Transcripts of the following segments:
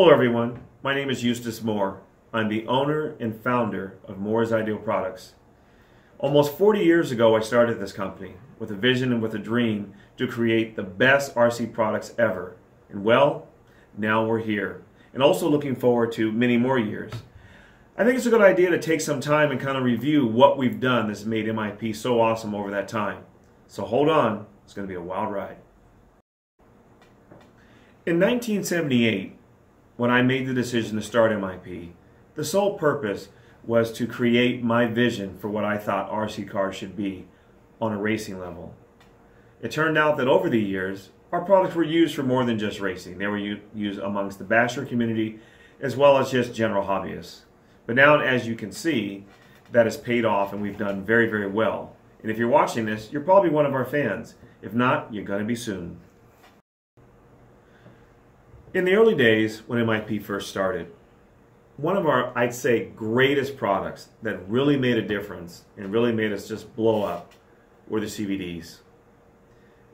Hello everyone, my name is Eustace Moore. I'm the owner and founder of Moore's Ideal Products. Almost 40 years ago I started this company with a vision and with a dream to create the best RC products ever. And well, now we're here. And also looking forward to many more years. I think it's a good idea to take some time and kind of review what we've done that's made MIP so awesome over that time. So hold on, it's going to be a wild ride. In 1978, when I made the decision to start MIP, the sole purpose was to create my vision for what I thought RC cars should be on a racing level. It turned out that over the years, our products were used for more than just racing. They were used amongst the basher community as well as just general hobbyists. But now, as you can see, that has paid off and we've done very, very well. And if you're watching this, you're probably one of our fans. If not, you're going to be soon. In the early days, when MIP first started, one of our, I'd say, greatest products that really made a difference and really made us just blow up were the CVDs.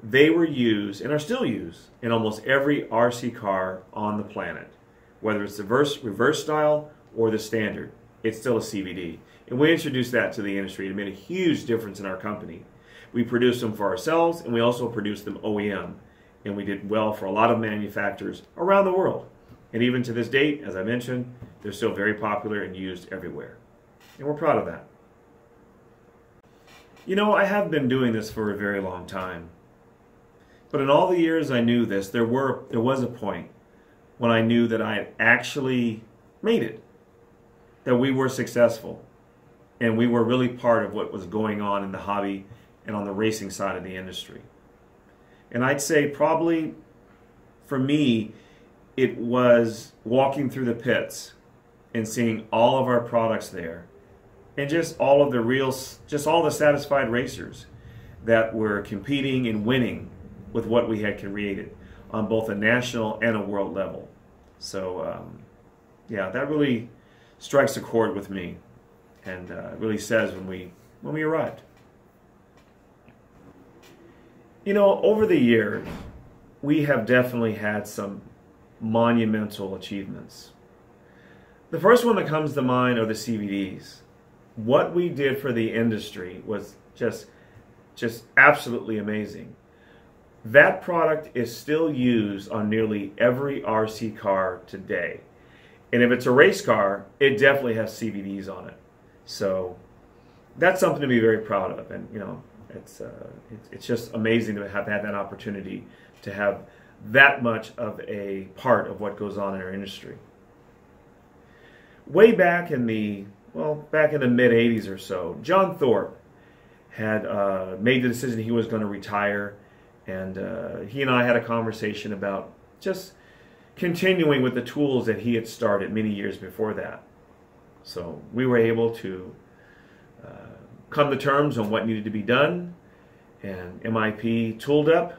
They were used, and are still used, in almost every RC car on the planet. Whether it's the reverse style or the standard, it's still a CVD. And we introduced that to the industry. It made a huge difference in our company. We produced them for ourselves, and we also produced them OEM. And we did well for a lot of manufacturers around the world. And even to this date, as I mentioned, they're still very popular and used everywhere. And we're proud of that. You know, I have been doing this for a very long time. But in all the years I knew this, there was a point when I knew that I had actually made it. That we were successful. And we were really part of what was going on in the hobby and on the racing side of the industry. And I'd say probably, for me, it was walking through the pits and seeing all of our products there. And just all of the satisfied racers that were competing and winning with what we had created on both a national and a world level. So, yeah, that really strikes a chord with me and really says when we arrived. You know, over the years, we have definitely had some monumental achievements. The first one that comes to mind are the CVDs. What we did for the industry was just absolutely amazing. That product is still used on nearly every RC car today. And if it's a race car, it definitely has CVDs on it. So that's something to be very proud of. And, you know, it's just amazing to have had that opportunity to have that much of a part of what goes on in our industry. Way back in the mid-'80s or so, John Thorpe had made the decision he was going to retire, and he and I had a conversation about just continuing with the tools that he had started many years before that. So we were able to come to terms on what needed to be done, and MIP tooled up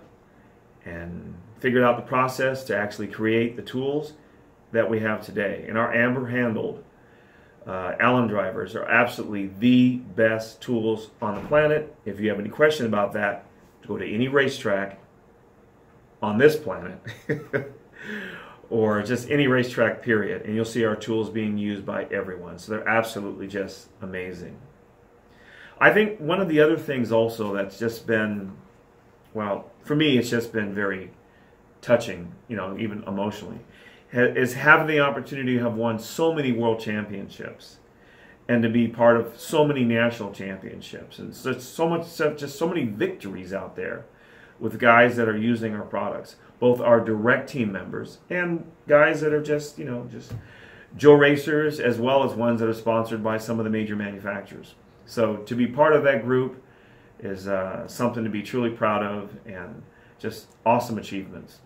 and figured out the process to actually create the tools that we have today. And our amber-handled Allen drivers are absolutely the best tools on the planet. If you have any question about that, go to any racetrack on this planet or just any racetrack period, and you'll see our tools being used by everyone. So they're absolutely just amazing. I think one of the other things also that's just been, well, for me it's just been very touching, you know, even emotionally, is having the opportunity to have won so many world championships and to be part of so many national championships, and just so many victories out there with guys that are using our products, both our direct team members and guys that are just, you know, just Joe racers, as well as ones that are sponsored by some of the major manufacturers. So to be part of that group is something to be truly proud of, and just awesome achievements.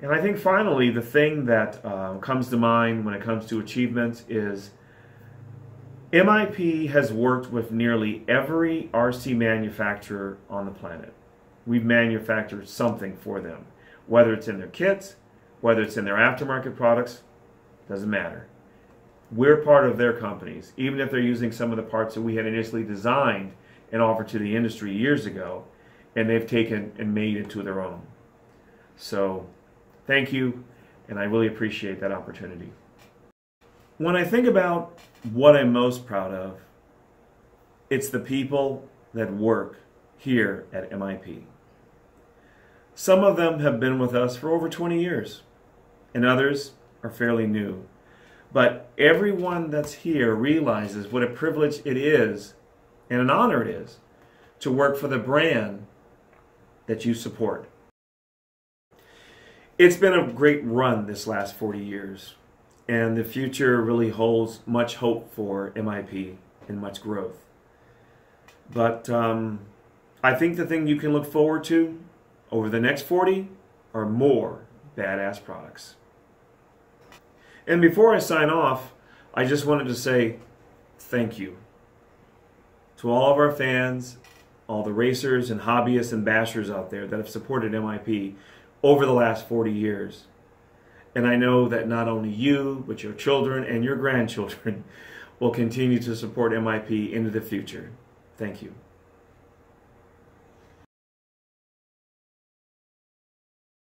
And I think finally the thing that comes to mind when it comes to achievements is MIP has worked with nearly every RC manufacturer on the planet. We've manufactured something for them, whether it's in their kits, whether it's in their aftermarket products, doesn't matter. We're part of their companies, even if they're using some of the parts that we had initially designed and offered to the industry years ago, and they've taken and made into their own. So thank you, and I really appreciate that opportunity. When I think about what I'm most proud of, it's the people that work here at MIP. Some of them have been with us for over 20 years, and others are fairly new. But everyone that's here realizes what a privilege it is and an honor it is to work for the brand that you support. It's been a great run this last 40 years, and the future really holds much hope for MIP and much growth. But I think the thing you can look forward to over the next 40 are more badass products. And before I sign off, I just wanted to say thank you to all of our fans, all the racers and hobbyists and bashers out there that have supported MIP over the last 40 years. And I know that not only you, but your children and your grandchildren will continue to support MIP into the future. Thank you.